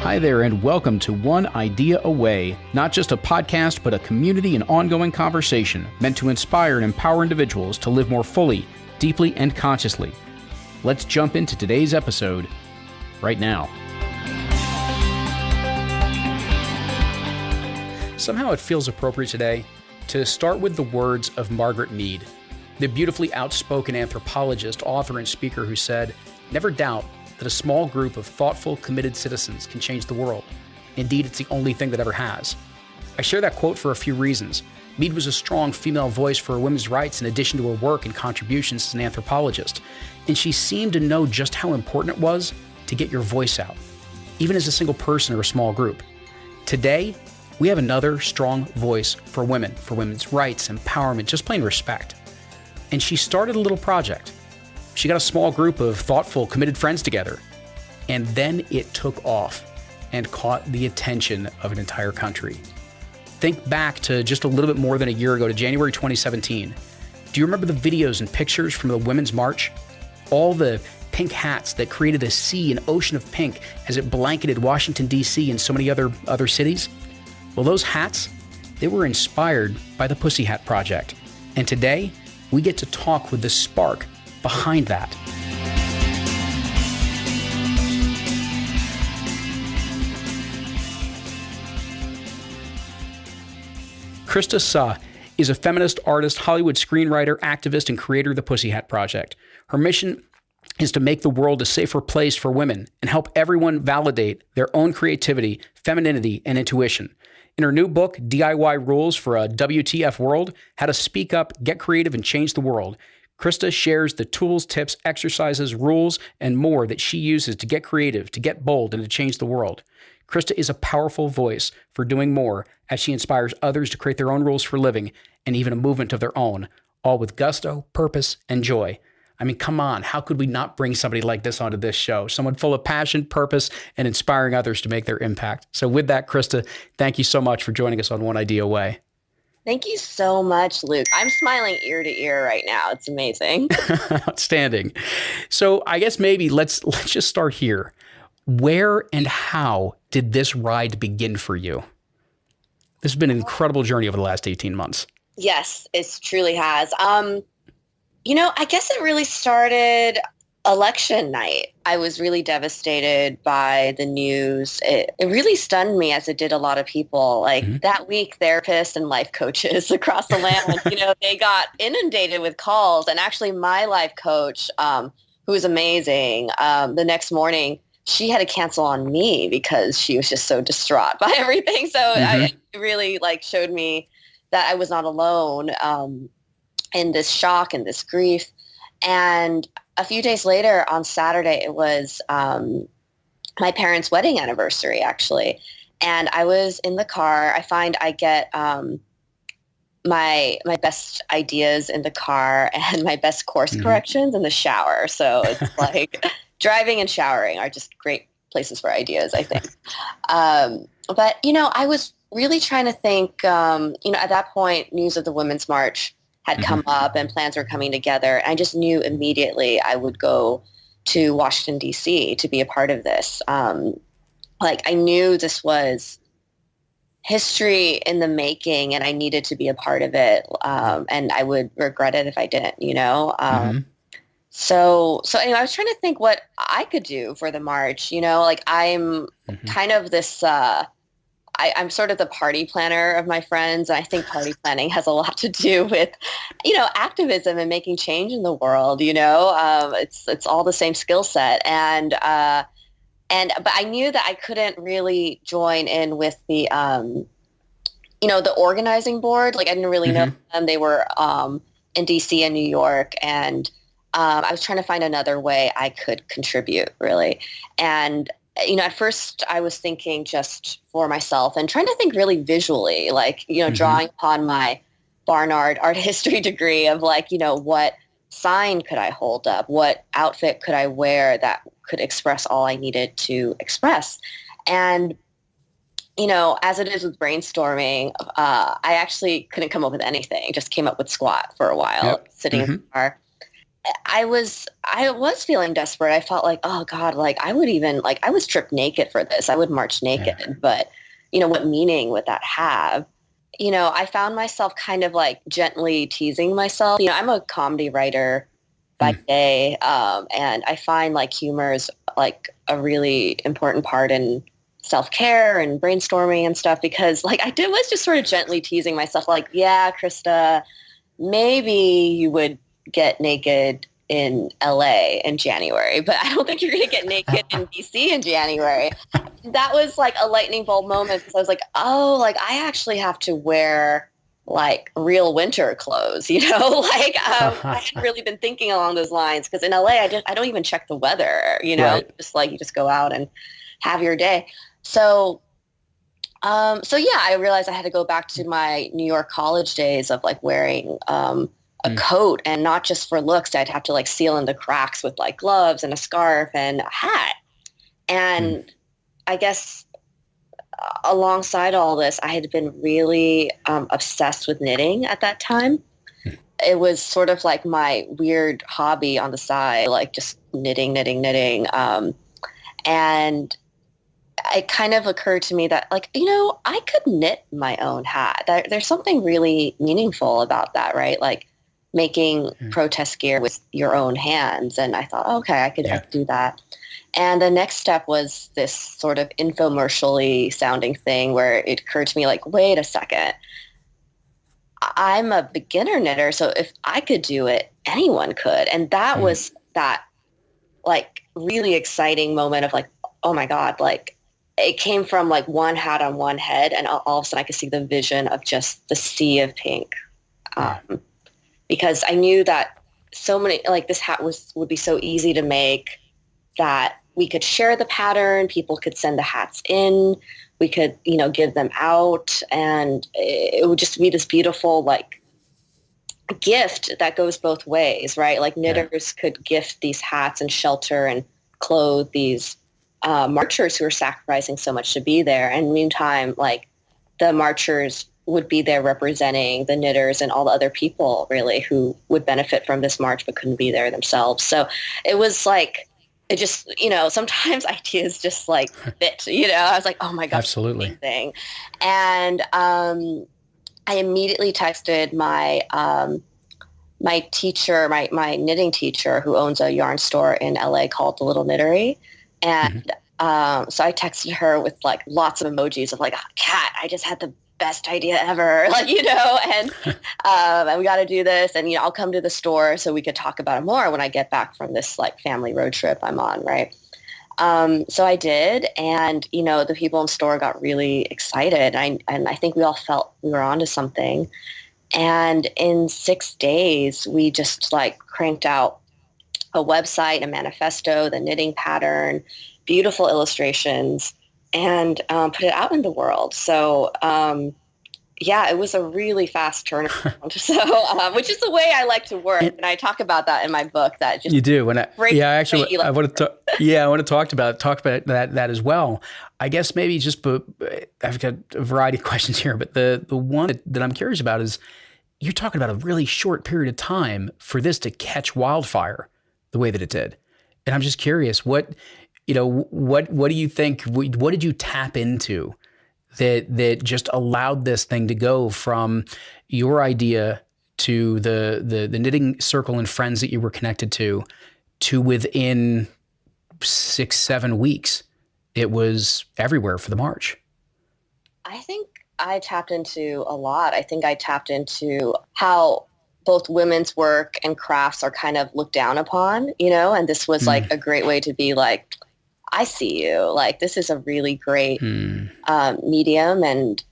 Hi there, and welcome to One Idea Away, not just a podcast, but a community and ongoing conversation meant to inspire and empower individuals to live more fully, deeply, and consciously. Let's jump into today's episode right now. Somehow it feels appropriate today to start with the words of Margaret Mead, the beautifully outspoken anthropologist, author, and speaker who said, "Never doubt that a small group of thoughtful, committed citizens can change the world. Indeed, it's the only thing that ever has." I share that quote for a few reasons. Mead was a strong female voice for women's rights in addition to her work and contributions as an anthropologist, and she seemed to know just how important it was to get your voice out, even as a single person or a small group. Today, we have another strong voice for women, for women's rights, empowerment, just plain respect. And she started a little project. She got a small group of thoughtful, committed friends together, and then it took off and caught the attention of an entire country. Think back to just a little bit more than a year ago, to January 2017. Do you remember the videos and pictures from the Women's March? All the pink hats that created a sea, an ocean of pink as it blanketed Washington, D.C. and so many other cities? Well, those hats, they were inspired by the Pussyhat Project. And today, we get to talk with the spark behind that. Krista Suh is a feminist artist, Hollywood screenwriter, activist, and creator of the Pussyhat Project. Her mission is to make the world a safer place for women and help everyone validate their own creativity, femininity, and intuition. In her new book, DIY Rules for a WTF World, How to Speak Up, Get Creative, and Change the World, Krista shares the tools, tips, exercises, rules, and more that she uses to get creative, to get bold, and to change the world. Krista is a powerful voice for doing more as she inspires others to create their own rules for living and even a movement of their own, all with gusto, purpose, and joy. I mean, come on, how could we not bring somebody like this onto this show? Someone full of passion, purpose, and inspiring others to make their impact. So with that, Krista, thank you so much for joining us on One Idea Away. Thank you so much, Luke. I'm smiling ear to ear right now. It's amazing. Outstanding. So I guess maybe let's just start here. Where and how did this ride begin for you? This has been an incredible journey over the last 18 months. Yes, it truly has. I guess it really started election night. I was really devastated by the news. It really stunned me, as it did a lot of people. That week, therapists and life coaches across the land, they got inundated with calls. And actually my life coach, who was amazing, the next morning, she had to cancel on me because she was just so distraught by everything. So it really showed me that I was not alone in this shock and this grief. And a few days later, on Saturday, it was my parents' wedding anniversary, actually. And I was in the car. I get my best ideas in the car and my best course corrections in the shower. So it's like driving and showering are just great places for ideas, I think. But I was really trying to think, at that point, news of the Women's March had come up and plans were coming together. I just knew immediately I would go to Washington, D.C. to be a part of this. I knew this was history in the making and I needed to be a part of it. And I would regret it if I didn't, So anyway, I was trying to think what I could do for the march. I'm kind of this, I'm sort of the party planner of my friends. And I think party planning has a lot to do with, activism and making change in the world. It's all the same skill set. But I knew that I couldn't really join in with the, the organizing board. I didn't really know them. They were in DC and New York. And I was trying to find another way I could contribute, really. And at first I was thinking just for myself and trying to think really visually, drawing upon my Barnard art history degree of what sign could I hold up? What outfit could I wear that could express all I needed to express? And, as it is with brainstorming, I actually couldn't come up with anything, just came up with squat for a while, sitting in the car. I was feeling desperate. I felt like, oh God, like I would even like I would strip naked for this. I would march naked, Yeah. but what meaning would that have? I found myself kind of like gently teasing myself. I'm a comedy writer by Mm. day, and I find like humor is like a really important part in self-care and brainstorming and stuff because like was just sort of gently teasing myself like, yeah, Krista, maybe you would get naked in LA in January, but I don't think you're going to get naked in DC in January. That was like a lightning bolt moment because I was like, oh, like I actually have to wear like real winter clothes, like I hadn't really been thinking along those lines because in LA, I don't even check the weather, Right. just like you just go out and have your day. So yeah, I realized I had to go back to my New York college days of like wearing a Mm. coat and not just for looks. I'd have to like seal in the cracks with like gloves and a scarf and a hat. Mm. And I guess alongside all this, I had been really obsessed with knitting at that time. Mm. It was sort of like my weird hobby on the side, like just knitting, knitting, knitting. And it kind of occurred to me that like, I could knit my own hat. There's something really meaningful about that, right? Like making Mm. protest gear with your own hands. And I thought, okay, I Yeah. could do that. And the next step was this sort of infomercially sounding thing where it occurred to me like, wait a second, I'm a beginner knitter. So if I could do it, anyone could. And that Mm. was that like really exciting moment of like, oh my God, like it came from like one hat on one head and all of a sudden I could see the vision of just the sea of pink. Yeah. Because I knew that so many, like this hat would be so easy to make that we could share the pattern, people could send the hats in, we could, give them out and it would just be this beautiful like gift that goes both ways, right? Like Yeah. knitters could gift these hats and shelter and clothe these marchers who are sacrificing so much to be there. And meantime, like the marchers would be there representing the knitters and all the other people really who would benefit from this march but couldn't be there themselves. So it was like, it just, sometimes ideas just like fit, I was like, oh my God, Absolutely. thing. And I immediately texted my teacher, my knitting teacher who owns a yarn store in LA called The Little Knittery. And so I texted her with like lots of emojis of like, Kat, I just had the best idea ever, like, and we got to do this. And, I'll come to the store so we could talk about it more when I get back from this like family road trip I'm on, right? So I did. And, the people in the store got really excited. And I think we all felt we were onto something. And in 6 days, we just like cranked out a website, a manifesto, the knitting pattern, beautiful illustrations, and put it out in the world. So yeah, it was a really fast turnaround. So, which is the way I like to work, and I talk about that in my book. That just you do, and actually, I want to I want to talk about that as well. I guess maybe just I've got a variety of questions here, but the one that I'm curious about is you're talking about a really short period of time for this to catch wildfire the way that it did, and I'm just curious what do you think? What did you tap into that just allowed this thing to go from your idea to the knitting circle and friends that you were connected to within 6-7 weeks, it was everywhere for the march? I think I tapped into a lot. I think I tapped into how both women's work and crafts are kind of looked down upon, and this was like a great way to be like, I see you. Like this is a really great medium, and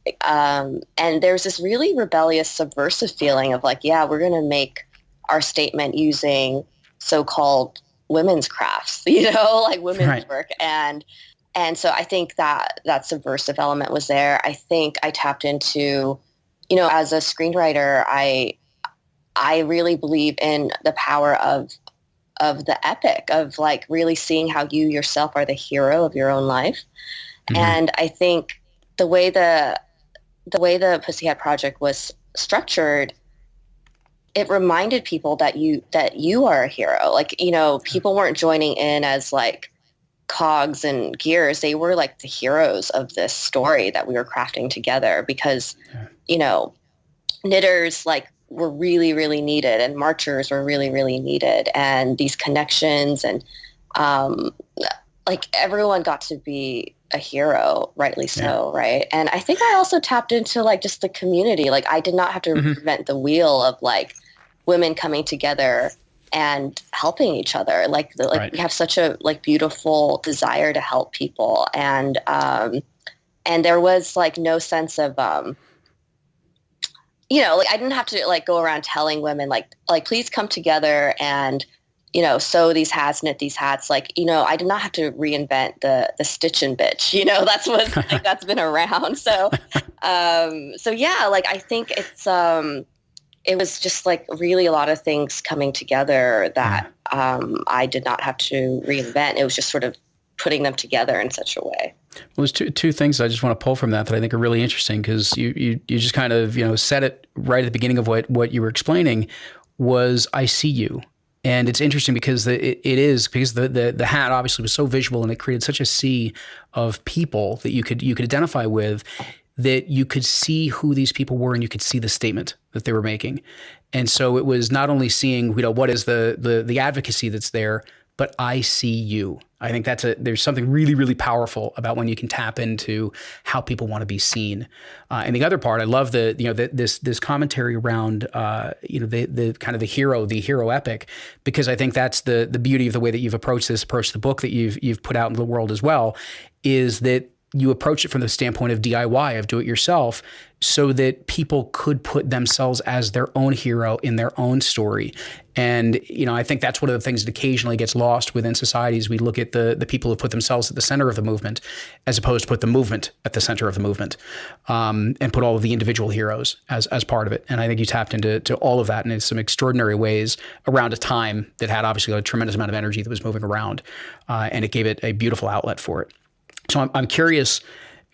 there's this really rebellious, subversive feeling of like, yeah, we're going to make our statement using so-called women's crafts, like women's work, and so I think that subversive element was there. I think I tapped into, as a screenwriter, I really believe in the power of the epic, of like really seeing how you yourself are the hero of your own life. And I think the way the Pussyhat Project was structured, it reminded people that you are a hero. Like, people weren't joining in as like cogs and gears. They were like the heroes of this story that we were crafting together, because, knitters like were really, really needed, and marchers were really, really needed. And these connections and like everyone got to be a hero, rightly so, right? And I think I also tapped into like just the community. Like I did not have to reinvent the wheel of like women coming together and helping each other. Like we have such a like beautiful desire to help people, and there was like no sense of like I didn't have to like go around telling women like please come together and sew these hats, knit these hats. Like, I did not have to reinvent the stitch and bitch, that's what like, that's been around. So, yeah, like I think it was just like really a lot of things coming together that I did not have to reinvent. It was just sort of putting them together in such a way. Well, there's two things I just want to pull from that I think are really interesting, because you just kind of, said it right at the beginning of what you were explaining was, I see you. And it's interesting because the hat obviously was so visual, and it created such a sea of people that you could identify with, that you could see who these people were and you could see the statement that they were making. And so it was not only seeing, what is the advocacy that's there, but I see you. I think there's something really, really powerful about when you can tap into how people want to be seen. And the other part, I love this commentary around, the kind of the hero epic, because I think that's the beauty of the way that you've approached the book that you've put out into the world as well, is that you approach it from the standpoint of DIY, of do it yourself, so that people could put themselves as their own hero in their own story. And, I think that's one of the things that occasionally gets lost within societies. We look at the people who put themselves at the center of the movement, as opposed to put the movement at the center of the movement, and put all of the individual heroes as part of it. And I think you tapped into all of that in some extraordinary ways around a time that had obviously a tremendous amount of energy that was moving around, and it gave it a beautiful outlet for it. So I'm curious,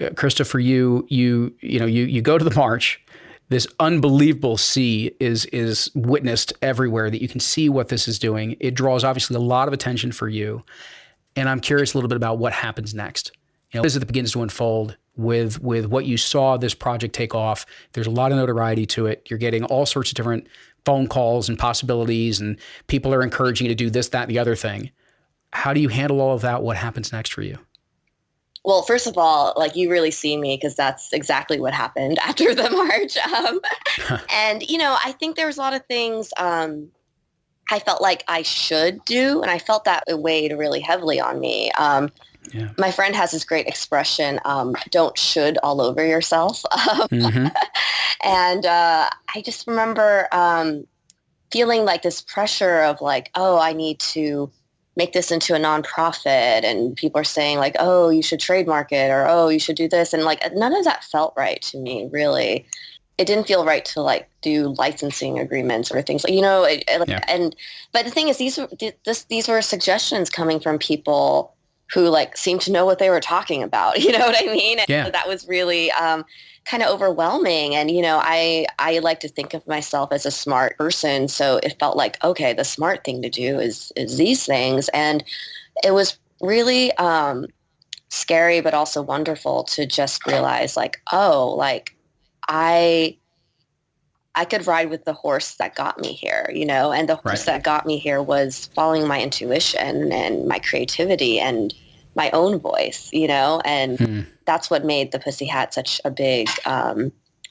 Krista, for you go to the march. This unbelievable sea is witnessed everywhere, that you can see what this is doing. It draws obviously a lot of attention for you. And I'm curious a little bit about what happens next. As it begins to unfold with what you saw this project take off, there's a lot of notoriety to it. You're getting all sorts of different phone calls and possibilities, and people are encouraging you to do this, that, and the other thing. How do you handle all of that? What happens next for you? Well, first of all, like you really see me, because that's exactly what happened after the march. And, I think there was a lot of things I felt like I should do, and I felt that it weighed really heavily on me. My friend has this great expression, don't should all over yourself. And I just remember feeling like this pressure of like, oh, I need to make this into a nonprofit, and people are saying like, oh, you should trademark it, or oh, you should do this. And like, none of that felt right to me, really. It didn't feel right to like do licensing agreements or things like, but the thing is, these were suggestions coming from people who like seemed to know what they were talking about. You know what I mean? And so that was really kind of overwhelming. And, I like to think of myself as a smart person. So it felt like, okay, the smart thing to do is these things. And it was really scary, but also wonderful to just realize like, oh, like I could ride with the horse that got me here, and the horse that got me here was following my intuition and my creativity and my own voice, and that's what made the Pussyhat such a big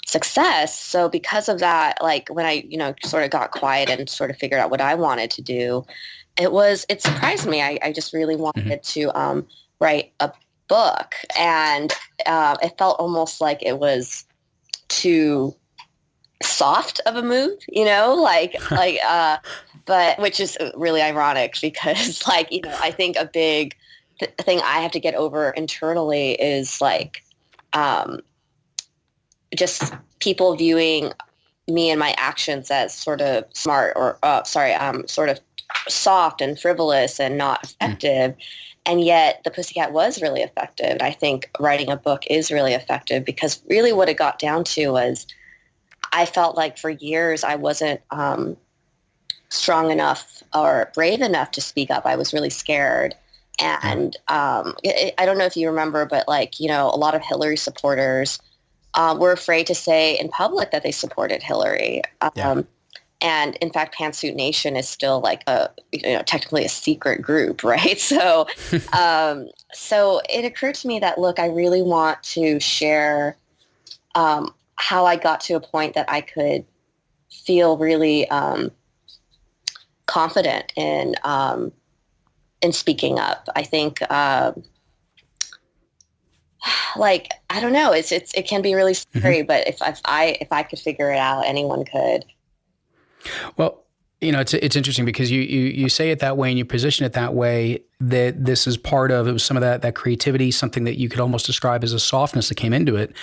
success. So because of that, like when I, sort of got quiet and sort of figured out what I wanted to do, it surprised me. I just really wanted to write a book, and it felt almost like it was too soft of a move, but which is really ironic, because like, I think a big thing I have to get over internally is like just people viewing me and my actions as sort of smart or sort of soft and frivolous and not effective. And yet the Pussyhat was really effective. And I think writing a book is really effective, because really what it got down to was I felt like for years I wasn't strong enough or brave enough to speak up. I was really scared. And I don't know if you remember, but like, a lot of Hillary supporters were afraid to say in public that they supported Hillary. And in fact, Pantsuit Nation is still like technically a secret group, right? So, so it occurred to me that, look, I really want to share how I got to a point that I could feel really confident in speaking up. I think, like, I don't know, it can be really scary, but if I could figure it out, anyone could. Well, it's interesting because you say it that way and you position it that way, that this is part of, it was some of that creativity, something that you could almost describe as a softness that came into it.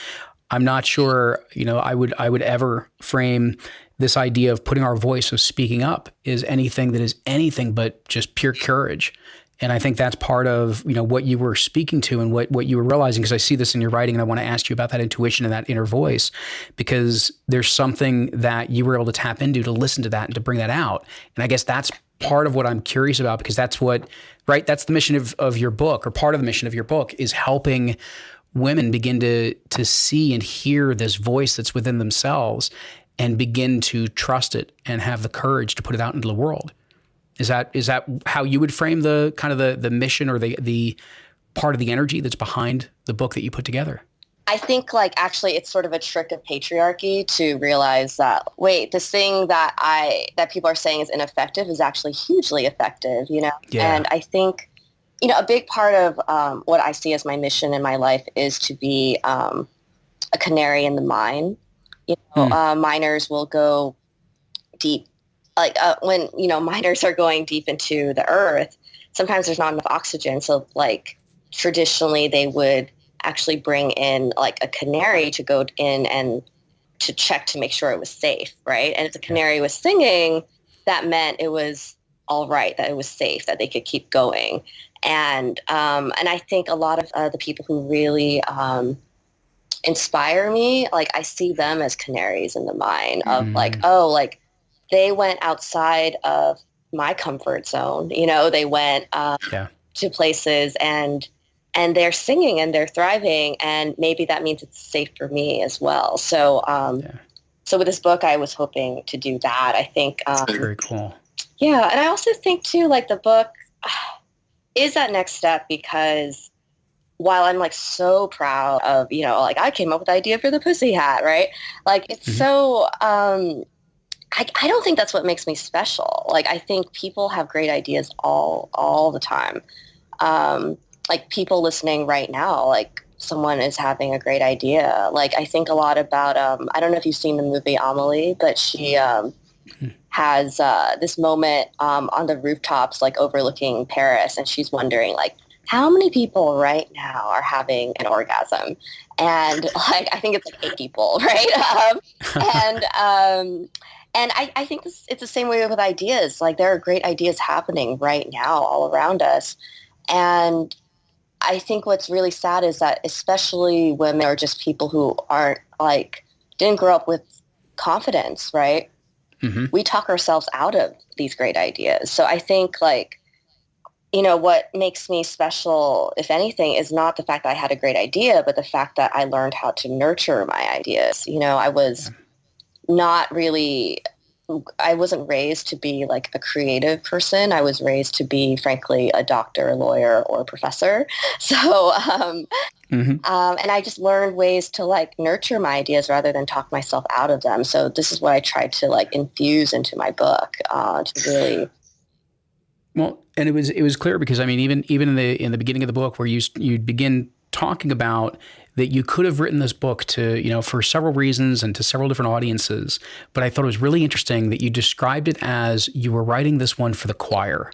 I'm not sure, I would ever frame this idea of putting our voice, of speaking up, is anything that is anything but just pure courage. And I think that's part of, what you were speaking to and what you were realizing, because I see this in your writing and I want to ask you about that intuition and that inner voice, because there's something that you were able to tap into to listen to that and to bring that out. And I guess that's part of what I'm curious about, because that's that's the mission of your book, or part of the mission of your book, is helping women begin to see and hear this voice that's within themselves and begin to trust it and have the courage to put it out into the world. Is that how you would frame the kind of the mission, or the part of the energy that's behind the book that you put together? I think, like, actually it's sort of a trick of patriarchy to realize that, wait, this thing that people are saying is ineffective is actually hugely effective, Yeah. And I think, a big part of what I see as my mission in my life is to be a canary in the mine. Miners will go deep. Like when, miners are going deep into the earth, sometimes there's not enough oxygen. So like traditionally they would actually bring in like a canary to go in and to check to make sure it was safe, right? And if the canary was singing, that meant it was all right, that it was safe, that they could keep going. And I think a lot of the people who really inspire me, like I see them as canaries in the mine of like, oh, like, they went outside of my comfort zone. They went to places and they're singing and they're thriving, and maybe that means it's safe for me as well. So, so with this book, I was hoping to do that. I think very cool. Yeah, and I also think too, like the book is that next step, because while I'm like so proud of, like I came up with the idea for the Pussyhat, right? Like it's so. I don't think that's what makes me special. Like, I think people have great ideas all the time. Like people listening right now, like someone is having a great idea. Like I think a lot about, I don't know if you've seen the movie Amelie, but she has this moment on the rooftops, like overlooking Paris. And she's wondering like, how many people right now are having an orgasm? And like, I think it's like 8 people, right? And I think it's the same way with ideas. Like there are great ideas happening right now all around us. And I think what's really sad is that especially women, or just people who aren't didn't grow up with confidence, right? We talk ourselves out of these great ideas. So I think what makes me special, if anything, is not the fact that I had a great idea, but the fact that I learned how to nurture my ideas. I was I wasn't raised to be like a creative person. I was raised to be, frankly, a doctor, a lawyer, or a professor. So, and I just learned ways to like nurture my ideas rather than talk myself out of them. So this is what I tried to like infuse into my book to really. Well, and it was clear because I mean, even in the beginning of the book where you begin talking about that you could have written this book to, for several reasons and to several different audiences. But I thought it was really interesting that you described it as you were writing this one for the choir,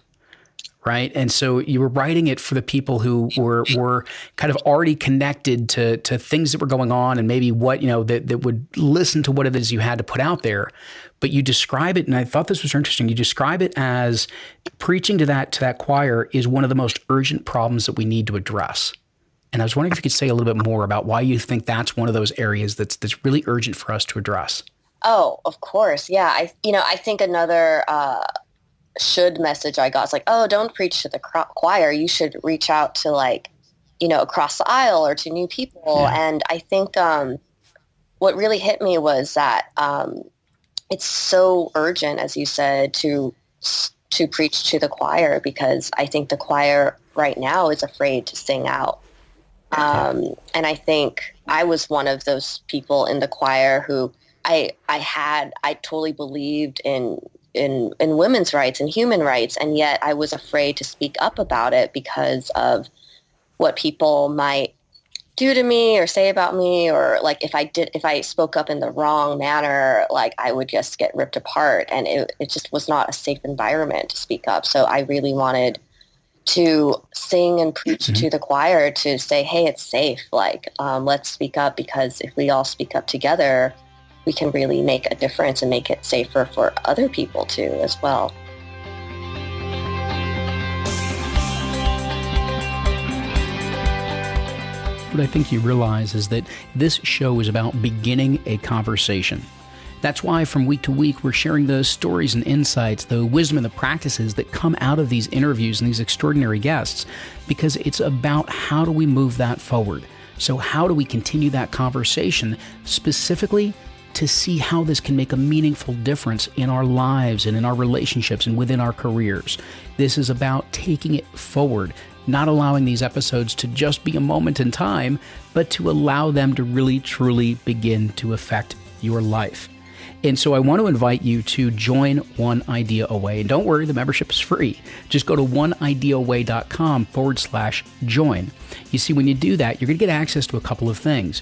right? And so you were writing it for the people who were kind of already connected to things that were going on and maybe what, that would listen to what it is you had to put out there. But you describe it, and I thought this was interesting, you describe it as preaching to that choir is one of the most urgent problems that we need to address. And I was wondering if you could say a little bit more about why you think that's one of those areas that's really urgent for us to address. Oh, of course. Yeah. I think another should message I got is like, oh, don't preach to the choir. You should reach out to like, across the aisle or to new people. Yeah. And I think what really hit me was that it's so urgent, as you said, to preach to the choir, because I think the choir right now is afraid to sing out. And I think I was one of those people in the choir who I totally believed in women's rights and human rights, and yet I was afraid to speak up about it because of what people might do to me or say about me, or like if I spoke up in the wrong manner, like I would just get ripped apart, and it just was not a safe environment to speak up. So I really wanted to sing and preach to the choir to say, hey, it's safe. Like, let's speak up, because if we all speak up together, we can really make a difference and make it safer for other people too as well. What I think you realize is that this show is about beginning a conversation. That's why from week to week, we're sharing the stories and insights, the wisdom and the practices that come out of these interviews and these extraordinary guests, because it's about how do we move that forward. So how do we continue that conversation, specifically to see how this can make a meaningful difference in our lives and in our relationships and within our careers. This is about taking it forward, not allowing these episodes to just be a moment in time, but to allow them to really, truly begin to affect your life. And so I want to invite you to join One Idea Away. And don't worry, the membership is free. Just go to oneideaaway.com/join. You see, when you do that, you're going to get access to a couple of things.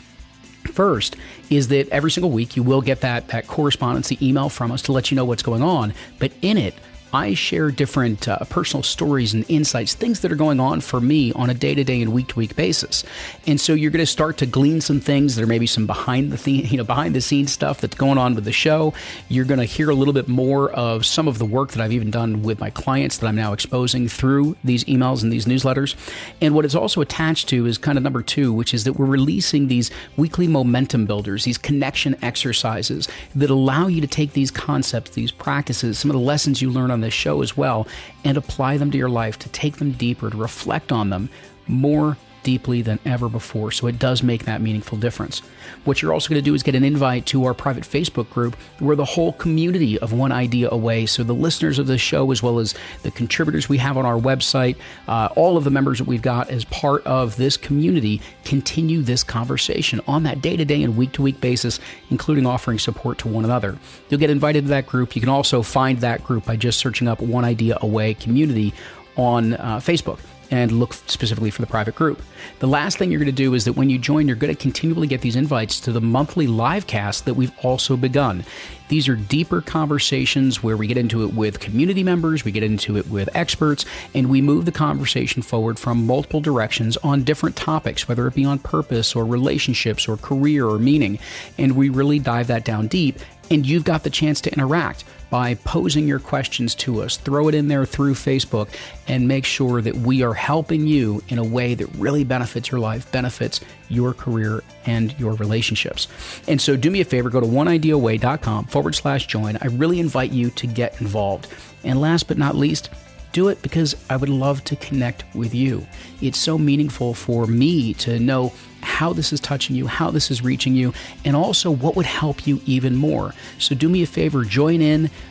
First is that every single week you will get that correspondence, the email from us to let you know what's going on. But in it, I share different personal stories and insights, things that are going on for me on a day-to-day and week-to-week basis. And so you're going to start to glean some things. There may be some behind the scenes stuff that's going on with the show. You're going to hear a little bit more of some of the work that I've even done with my clients that I'm now exposing through these emails and these newsletters. And what it's also attached to is kind of number 2, which is that we're releasing these weekly momentum builders, these connection exercises that allow you to take these concepts, these practices, some of the lessons you learn on this show as well, and apply them to your life, to take them deeper, to reflect on them more deeply than ever before. So it does make that meaningful difference. What you're also going to do is get an invite to our private Facebook group where the whole community of One Idea Away, so the listeners of the show as well as the contributors we have on our website, all of the members that we've got as part of this community, continue this conversation on that day-to-day and week-to-week basis, including offering support to one another. You'll get invited to that group. You can also find that group by just searching up One Idea Away Community on Facebook and look specifically for the private group. The last thing you're going to do is that when you join, you're going to continually get these invites to the monthly live cast that we've also begun. These are deeper conversations where we get into it with community members, we get into it with experts, and we move the conversation forward from multiple directions on different topics, whether it be on purpose or relationships or career or meaning. And we really dive that down deep, and you've got the chance to interact by posing your questions to us. Throw it in there through Facebook and make sure that we are helping you in a way that really benefits your life, benefits your career and your relationships. And so do me a favor, go to oneideaaway.com/join. I really invite you to get involved. And last but not least, do it because I would love to connect with you. It's so meaningful for me to know how this is touching you, how this is reaching you, and also what would help you even more. So do me a favor, join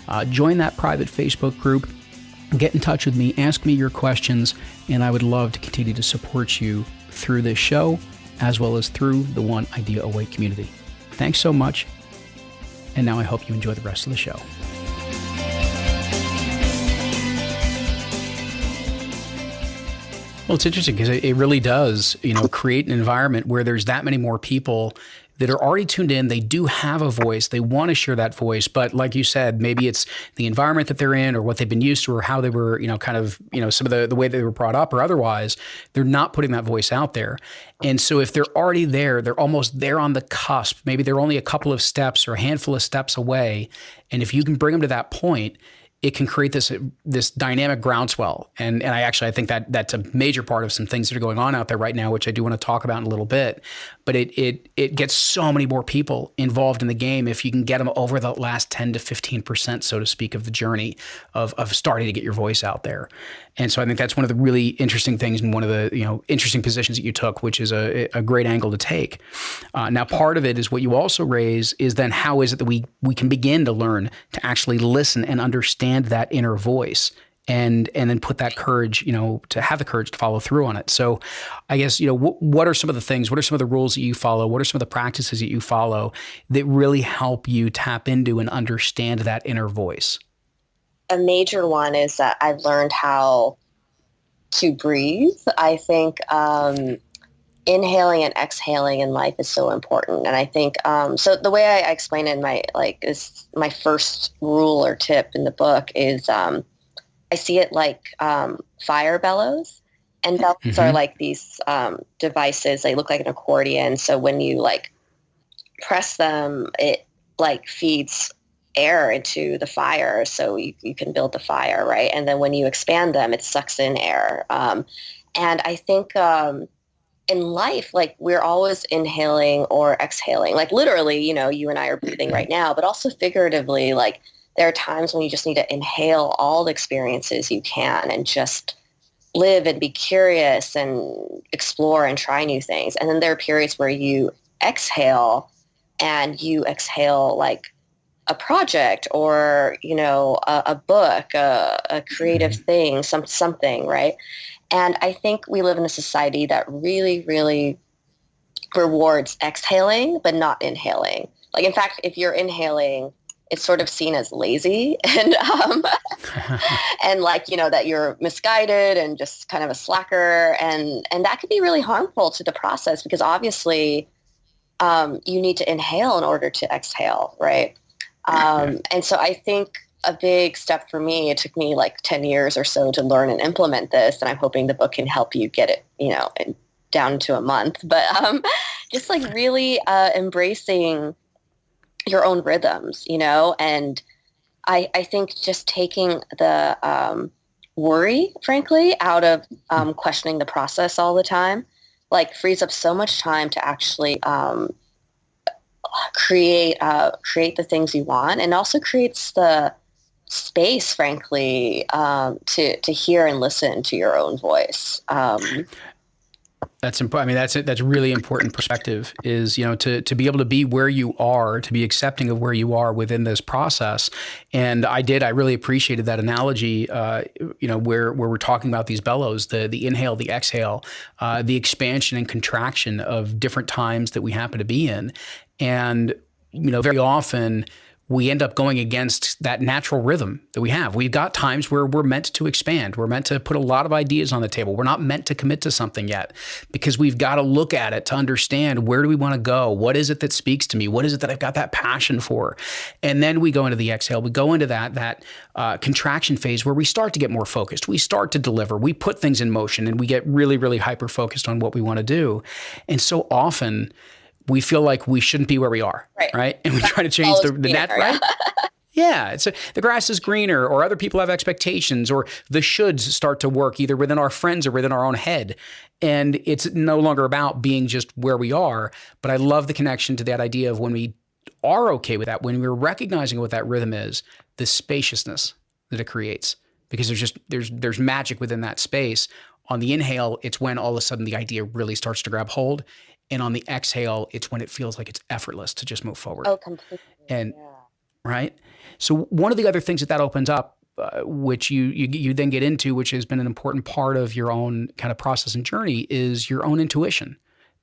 that private Facebook group, get in touch with me, ask me your questions, and I would love to continue to support you through this show, as well as through the One Idea Away community. Thanks so much, and now I hope you enjoy the rest of the show. Well, it's interesting because it really does, create an environment where there's that many more people that are already tuned in. They do have a voice. They want to share that voice. But like you said, maybe it's the environment that they're in or what they've been used to or how they were, some of the way they were brought up or otherwise, they're not putting that voice out there. And so if they're already there, they're almost there on the cusp. Maybe they're only a couple of steps or a handful of steps away. And if you can bring them to that point, it can create this dynamic groundswell. And I think that's a major part of some things that are going on out there right now, which I do want to talk about in a little bit. But it gets so many more people involved in the game if you can get them over the last 10 to 15%, so to speak, of the journey of starting to get your voice out there. And so I think that's one of the really interesting things and one of the interesting positions that you took, which is a great angle to take. Now, part of it is what you also raise is then how is it that we can begin to learn to actually listen and understand that inner voice and then put that courage, to have the courage to follow through on it. So I guess, what are some of the things, what are some of the rules that you follow? What are some of the practices that you follow that really help you tap into and understand that inner voice? A major one is that I've learned how to breathe. I think inhaling and exhaling in life is so important. And I think, so the way I explain it is my first rule or tip in the book is I see it like fire bellows. And bellows are like these devices. They look like an accordion. So when you press them, it feeds air into the fire so you can build the fire, right? And then when you expand them, it sucks in air. And I think in life, we're always inhaling or exhaling, literally, you and I are breathing right now, but also figuratively, there are times when you just need to inhale all the experiences you can and just live and be curious and explore and try new things. And then there are periods where you exhale a project or, a book, a creative thing, something, right? And I think we live in a society that really, really rewards exhaling, but not inhaling. In fact, if you're inhaling, it's sort of seen as lazy and, and that you're misguided and just kind of a slacker. And that can be really harmful to the process because obviously you need to inhale in order to exhale, right? And so I think a big step for me, it took me 10 years or so to learn and implement this. And I'm hoping the book can help you get it, down to a month. But just really embracing your own rhythms, and I think just taking the worry, frankly, out of questioning the process all the time, frees up so much time to actually create the things you want, and also creates the space, frankly, to hear and listen to your own voice. That's important. I mean, that's a really important perspective is, to be able to be where you are, to be accepting of where you are within this process. And I really appreciated that analogy, where we're talking about these bellows, the inhale, the exhale, the expansion and contraction of different times that we happen to be in. And, very often we end up going against that natural rhythm that we have. We've got times where we're meant to expand. We're meant to put a lot of ideas on the table. We're not meant to commit to something yet because we've got to look at it to understand where do we want to go? What is it that speaks to me? What is it that I've got that passion for? And then we go into the exhale. We go into that contraction phase where we start to get more focused. We start to deliver. We put things in motion and we get really, really hyper-focused on what we want to do. And so often we feel like we shouldn't be where we are, right? And we try to change the net, right? Yeah, the grass is greener, or other people have expectations, or the shoulds start to work either within our friends or within our own head. And it's no longer about being just where we are. But I love the connection to that idea of when we are okay with that, when we're recognizing what that rhythm is, the spaciousness that it creates, because there's magic within that space. On the inhale, it's when all of a sudden the idea really starts to grab hold. And on the exhale, it's when it feels like it's effortless to just move forward. Oh, completely. And right. So one of the other things that opens up, which you then get into, which has been an important part of your own kind of process and journey, is your own intuition.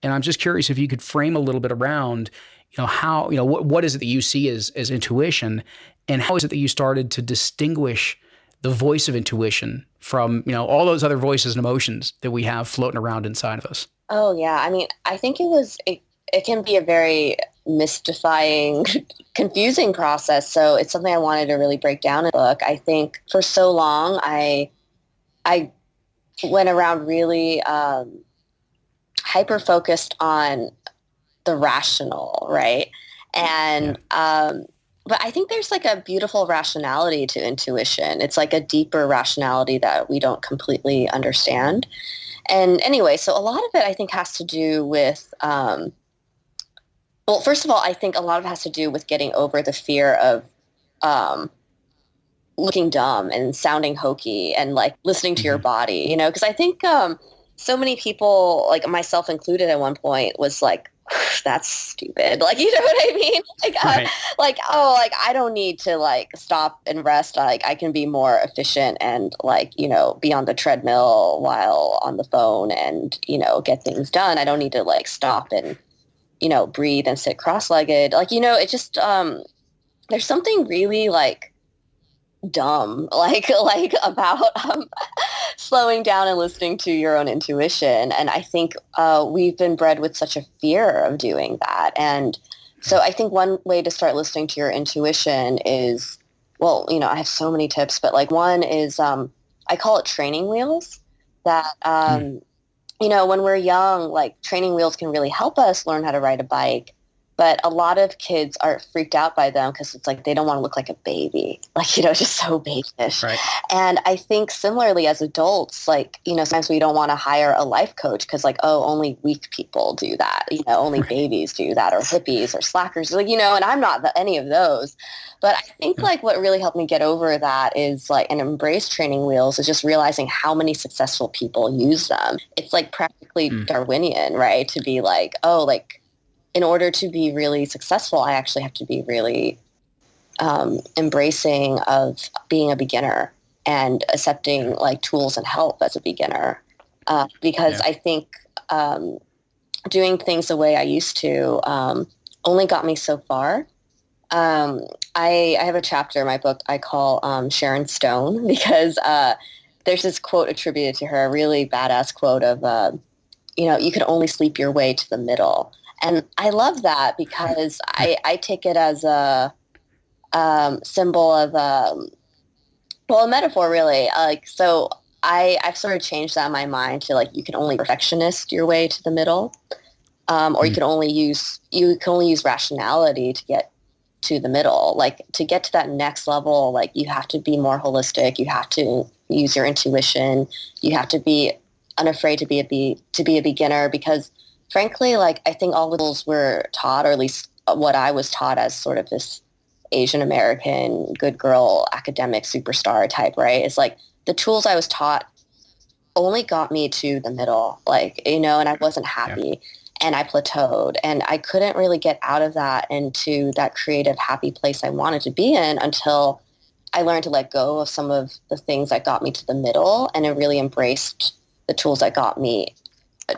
And I'm just curious if you could frame a little bit around, how, what is it that you see as intuition, and how is it that you started to distinguish the voice of intuition from, all those other voices and emotions that we have floating around inside of us? Oh, yeah. I mean, I think it can be a very mystifying, confusing process. So it's something I wanted to really break down in the book. I think for so long, I went around really hyper-focused on the rational, right? And but I think there's like a beautiful rationality to intuition. It's like a deeper rationality that we don't completely understand. And anyway, so a lot of it I think has to do with, well, first of all, I think a lot of it has to do with getting over the fear of um, looking dumb and sounding hokey and like listening to your body, you know, because I think so many people, like myself included at one point, was like, that's stupid. Like, you know what I mean? Like, Right. I don't need to like stop and rest. Like, I can be more efficient and like, you know, be on the treadmill while on the phone and, you know, get things done. I don't need to like stop and, you know, breathe and sit cross-legged. Like, you know, it just, there's something really like dumb, like about slowing down and listening to your own intuition. And I think we've been bred with such a fear of doing that. And so I think one way to start listening to your intuition is, well, you know, I have so many tips, but like one is I call it training wheels. That you know, when we're young, like training wheels can really help us learn how to ride a bike. But a lot of kids are freaked out by them because it's like they don't want to look like a baby, like, you know, just so babyish. Right. And I think similarly as adults, like, you know, sometimes we don't want to hire a life coach because like, oh, only weak people do that. You know, only babies do that, or hippies or slackers, like, you know, and I'm not any of those. But I think like what really helped me get over that is like, and embrace training wheels, is just realizing how many successful people use them. It's like practically Darwinian, right? To be like, oh, like, in order to be really successful, I actually have to be really embracing of being a beginner and accepting like tools and help as a beginner. Because I think doing things the way I used to only got me so far. I have a chapter in my book I call Sharon Stone, because there's this quote attributed to her, a really badass quote of, you know, you could only sleep your way to the middle. And I love that because I take it as a symbol of, well, a metaphor really. Like, so I've sort of changed that in my mind to like, you can only perfectionist your way to the middle, or you can only use rationality to get to the middle. Like, to get to that next level, like you have to be more holistic. You have to use your intuition. You have to be unafraid to be a beginner, because frankly, like, I think all littles were taught, or at least what I was taught as sort of this Asian American good girl academic superstar type, right? It's like the tools I was taught only got me to the middle, like, you know, and I wasn't happy and I plateaued, and I couldn't really get out of that into that creative, happy place I wanted to be in until I learned to let go of some of the things that got me to the middle, and it really embraced the tools that got me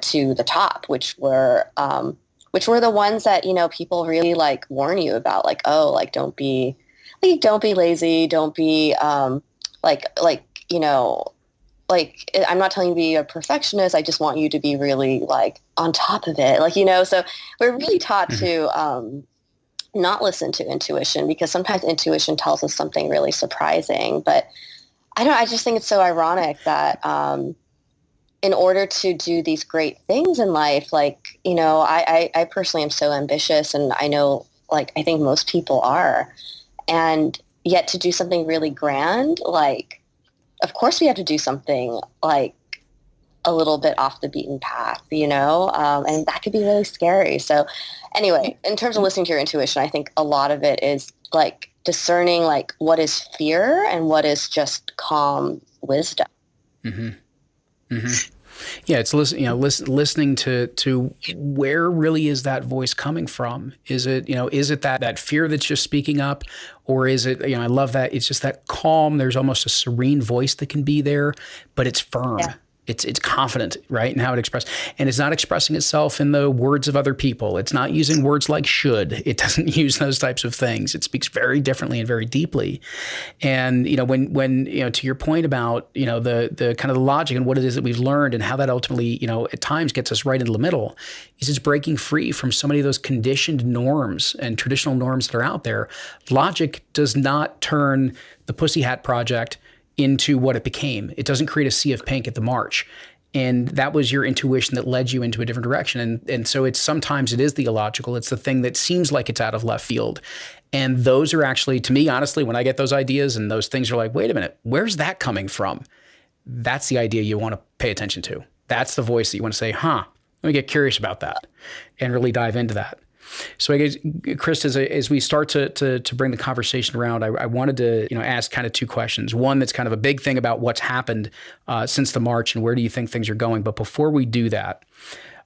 to the top, which were the ones that, you know, people really like warn you about, like, oh, like, don't be lazy, don't be you know, like, I'm not telling you to be a perfectionist, I just want you to be really like on top of it, like, you know. So we're really taught to not listen to intuition, because sometimes intuition tells us something really surprising. But I just think it's so ironic that in order to do these great things in life, like, you know, I personally am so ambitious, and I know, like, I think most people are, and yet to do something really grand, like, of course we have to do something like a little bit off the beaten path, you know, and that could be really scary. So anyway, in terms of listening to your intuition, I think a lot of it is like discerning like what is fear and what is just calm wisdom. Mm-hmm. Mm-hmm. Yeah, it's listening to where really is that voice coming from? Is it that fear that's just speaking up, or is it, I love that it's just that calm, there's almost a serene voice that can be there, but it's firm. Yeah. It's confident, right? And how it expresses, and it's not expressing itself in the words of other people. It's not using words like should. It doesn't use those types of things. It speaks very differently and very deeply. And, when to your point about, the kind of the logic and what it is that we've learned and how that ultimately, at times gets us right into the middle, is it's breaking free from so many of those conditioned norms and traditional norms that are out there. Logic does not turn the Pussyhat Project into what it became. It doesn't create a sea of pink at the march. And that was your intuition that led you into a different direction. And so sometimes it is the illogical. It's the thing that seems like it's out of left field. And those are actually, to me, honestly, when I get those ideas and those things are like, wait a minute, where's that coming from? That's the idea you want to pay attention to. That's the voice that you want to say, let me get curious about that and really dive into that. So I guess, Chris, as we start to bring the conversation around, I wanted to ask kind of two questions. One that's kind of a big thing about what's happened since the march and where do you think things are going. But before we do that,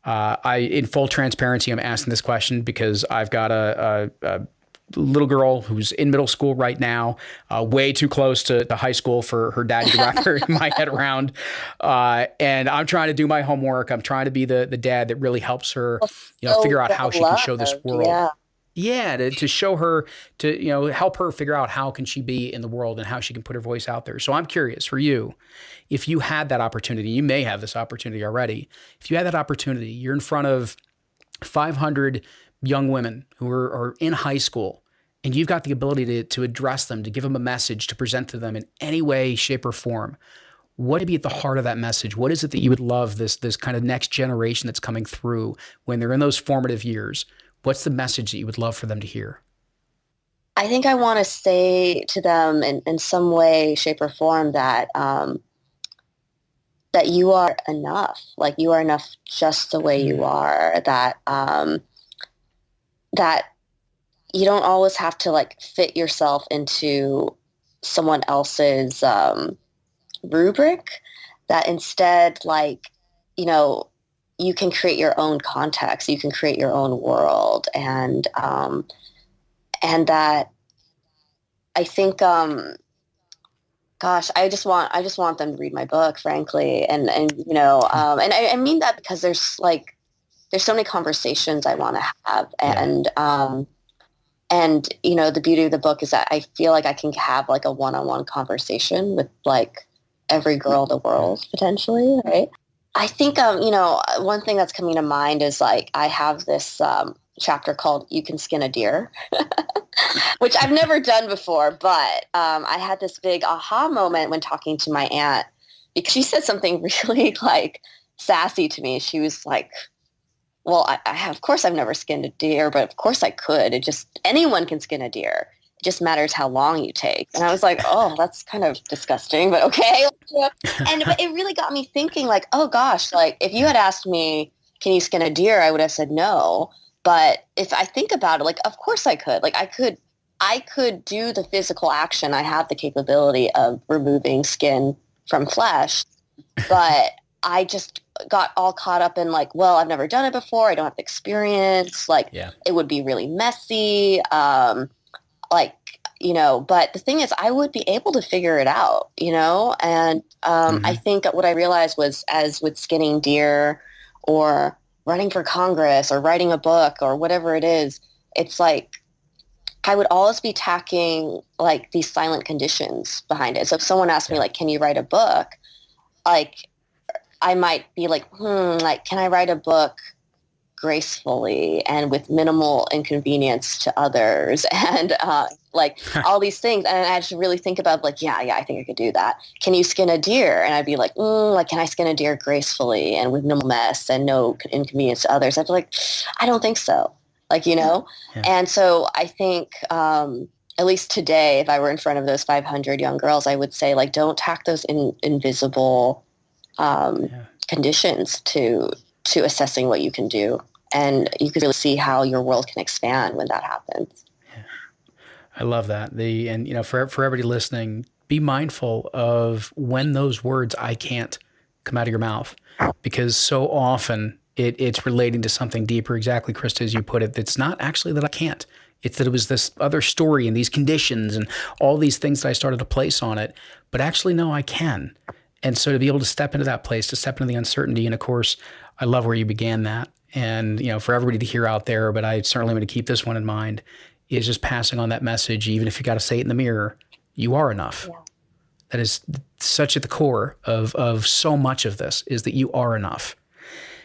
in full transparency, I'm asking this question because I've got a little girl who's in middle school right now, way too close to high school for her daddy to wrap my head around. And I'm trying to do my homework. I'm trying to be the dad that really helps her, figure out how she can show this world. Yeah, to show her, to help her figure out how can she be in the world and how she can put her voice out there. So I'm curious for you, if you had that opportunity, you may have this opportunity already. If you had that opportunity, you're in front of 500 young women who are in high school, and you've got the ability to address them, to give them a message, to present to them in any way, shape, or form. What would be at the heart of that message? What is it that you would love this kind of next generation that's coming through when they're in those formative years? What's the message that you would love for them to hear? I think I want to say to them in some way, shape, or form that that you are enough. Like, you are enough just the way you are. That that you don't always have to like fit yourself into someone else's rubric. That instead, you can create your own context, you can create your own world, and that I think, I just want them to read my book, frankly, and I mean that because there's so many conversations I want to have, and the beauty of the book is that I feel like I can have like a one-on-one conversation with like every girl in the world potentially, right? I think, one thing that's coming to mind is like, I have this chapter called You Can Skin a Deer, which I've never done before, but I had this big aha moment when talking to my aunt, because she said something really like sassy to me. She was like, well, of course I've never skinned a deer, but of course I could. Anyone can skin a deer. It just matters how long you take. And I was like, oh, that's kind of disgusting, but okay. But it really got me thinking like, oh gosh, like if you had asked me, can you skin a deer? I would have said no. But if I think about it, like, of course I could. Like I could do the physical action. I have the capability of removing skin from flesh, but I just got all caught up in like, well, I've never done it before. I don't have the experience. Like, It would be really messy. But the thing is, I would be able to figure it out, and I think what I realized was, as with skinning deer or running for Congress or writing a book or whatever it is, it's like I would always be tacking like these silent conditions behind it. So if someone asked me like, can you write a book? Like, I might be like, can I write a book gracefully and with minimal inconvenience to others, and all these things. And I had to really think about like, I think I could do that. Can you skin a deer? And I'd be like, can I skin a deer gracefully and with minimal mess and no inconvenience to others? I'd be like, I don't think so. And so I think, at least today, if I were in front of those 500 young girls, I would say like, don't tack those invisible conditions to assessing what you can do. And you can really see how your world can expand when that happens. Yeah. I love that. For everybody listening, be mindful of when those words "I can't" come out of your mouth, because so often it's relating to something deeper. Exactly, Krista, as you put it. It's not actually that I can't. It's that it was this other story and these conditions and all these things that I started to place on it. But actually, no, I can. And so to be able to step into that place, to step into the uncertainty, and of course, I love where you began that. And, for everybody to hear out there, but I certainly am going to keep this one in mind, is just passing on that message, even if you got to say it in the mirror, you are enough. Yeah. That is such at the core of so much of this, is that you are enough.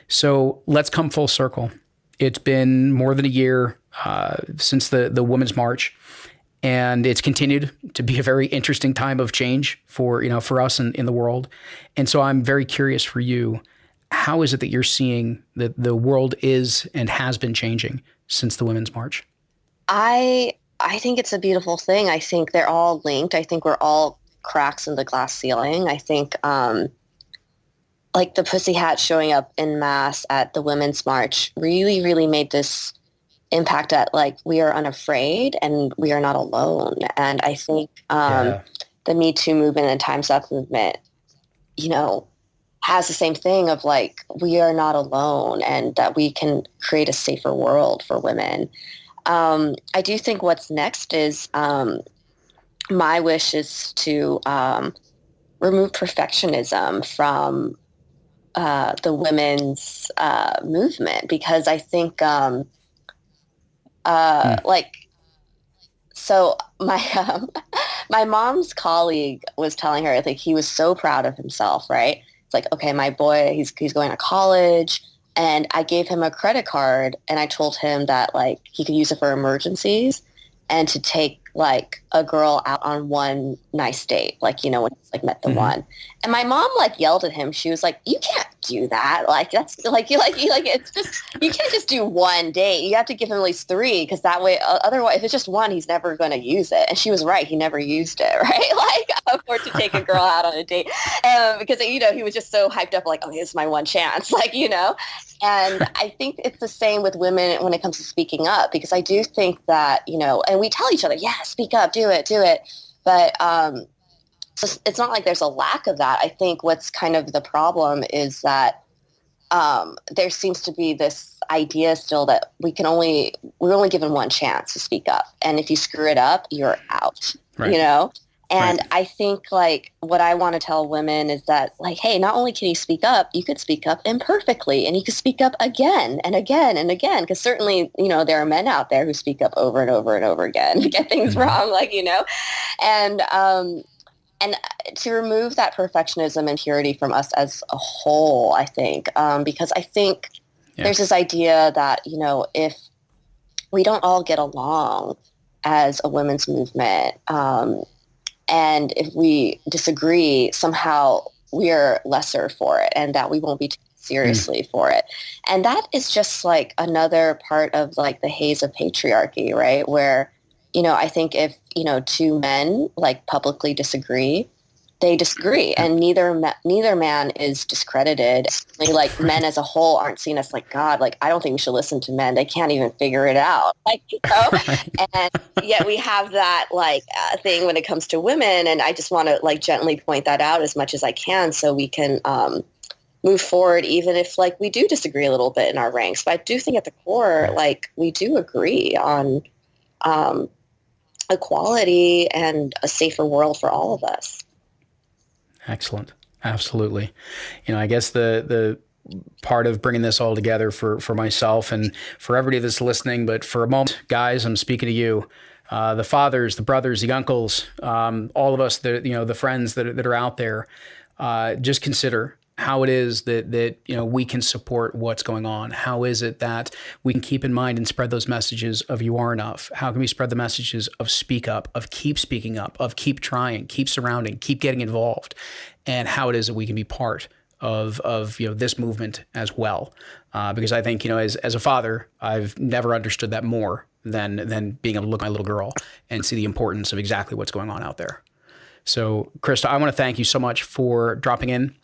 So let's come full circle. It's been more than a year since the Women's March, and it's continued to be a very interesting time of change for us in the world. And so I'm very curious for you, how is it that you're seeing that the world is and has been changing since the Women's March? I I think it's a beautiful thing. I think they're all linked. I think we're all cracks in the glass ceiling. I think like the Pussyhat showing up in mass at the Women's March really, really made this impact at like we are unafraid and we are not alone. And I think the Me Too movement and Time's Up movement, you know, has the same thing of like we are not alone and that we can create a safer world for women. I do think what's next is my wish is to remove perfectionism from the women's movement, because I think like, so my my mom's colleague was telling her, like, he was so proud of himself, right? It's like, okay, my boy, he's going to college, and I gave him a credit card, and I told him that like he could use it for emergencies and to take like a girl out on one nice date, like, you know, when he's like met the one. And my mom like yelled at him. She was like, you can't do that. Like, that's like, you it's just, you can't just do one date. You have to give him at least 3, because that way, otherwise, if it's just one, he's never going to use it. And she was right. He never used it, right? Like, or to take a girl out on a date. Because, you know, he was just so hyped up, like, oh, this is my one chance, like, you know. And I think it's the same with women when it comes to speaking up, because I do think that, you know, and we tell each other, yeah, speak up, do it. But so it's not like there's a lack of that. I think what's kind of the problem is that there seems to be this idea still that we're only given one chance to speak up. And if you screw it up, you're out, right. You know? And right. I think like what I want to tell women is that like, hey, not only can you speak up, you could speak up imperfectly, and you could speak up again and again and again. Because certainly, you know, there are men out there who speak up over and over and over again to get things wrong, like, you know, and to remove that perfectionism and purity from us as a whole, I think, because I think there's this idea that, you know, if we don't all get along as a women's movement, and if we disagree, somehow we're lesser for it, and that we won't be taken seriously for it. And that is just like another part of like the haze of patriarchy, right? Where, you know, I think if, you know, 2 men like publicly disagree, they disagree, and neither man is discredited. Like men as a whole aren't seen as like, God, like, I don't think we should listen to men. They can't even figure it out. Like, you know, and yet we have that like thing when it comes to women. And I just want to like gently point that out as much as I can so we can move forward, even if like we do disagree a little bit in our ranks. But I do think at the core, like we do agree on equality and a safer world for all of us. Excellent. Absolutely. You know, I guess the part of bringing this all together for myself and for everybody that's listening, but for a moment, guys, I'm speaking to you, the fathers, the brothers, the uncles, all of us, the friends that are out there, just consider how it is that you know we can support what's going on. How is it that we can keep in mind and spread those messages of you are enough? How can we spread the messages of speak up, of keep speaking up, of keep trying, keep surrounding, keep getting involved, and how it is that we can be part of you know this movement as well? Because I think, you know, as a father, I've never understood that more than being able to look at my little girl and see the importance of exactly what's going on out there. So, Krista, I want to thank you so much for dropping in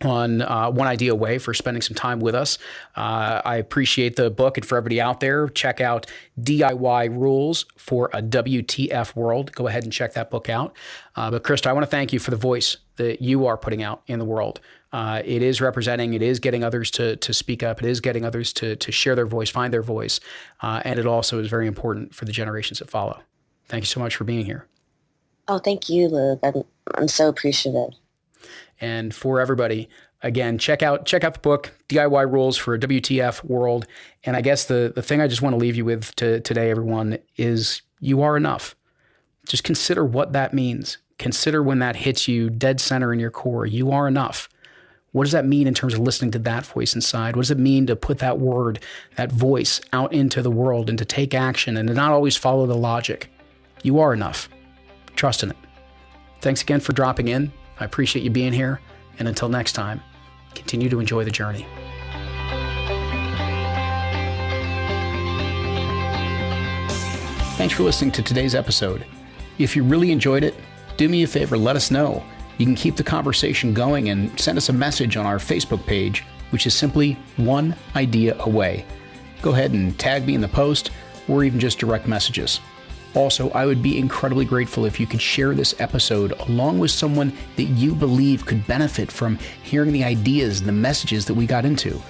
on One Idea Away, for spending some time with us. I appreciate the book, and for everybody out there, check out DIY Rules for a WTF World. Go ahead and check that book out. But Krista, I want to thank you for the voice that you are putting out in the world. It is representing, it is getting others to speak up, it is getting others to share their voice, find their voice, and it also is very important for the generations that follow. Thank you so much for being here. Oh, thank you, Luke. I'm so appreciative. And for everybody, again, check out the book, DIY Rules for a WTF World. And I guess the thing I just want to leave you with today, everyone, is you are enough. Just consider what that means. Consider when that hits you dead center in your core. You are enough. What does that mean in terms of listening to that voice inside? What does it mean to put that word, that voice out into the world and to take action and to not always follow the logic? You are enough. Trust in it. Thanks again for dropping in. I appreciate you being here. And until next time, continue to enjoy the journey. Thanks for listening to today's episode. If you really enjoyed it, do me a favor, let us know. You can keep the conversation going and send us a message on our Facebook page, which is simply One Idea Away. Go ahead and tag me in the post or even just direct messages. Also, I would be incredibly grateful if you could share this episode along with someone that you believe could benefit from hearing the ideas and the messages that we got into.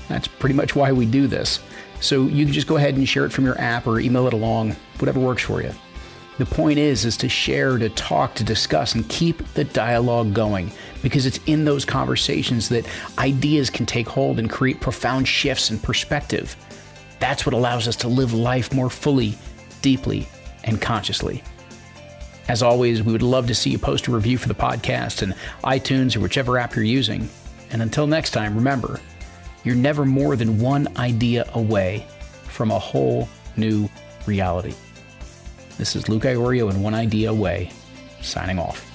That's pretty much why we do this. So you can just go ahead and share it from your app or email it along, whatever works for you. The point is to share, to talk, to discuss, and keep the dialogue going, because it's in those conversations that ideas can take hold and create profound shifts in perspective. That's what allows us to live life more fully, deeply, and consciously. As always, we would love to see you post a review for the podcast in iTunes or whichever app you're using. And until next time, remember, you're never more than one idea away from a whole new reality. This is Luke Iorio and One Idea Away, signing off.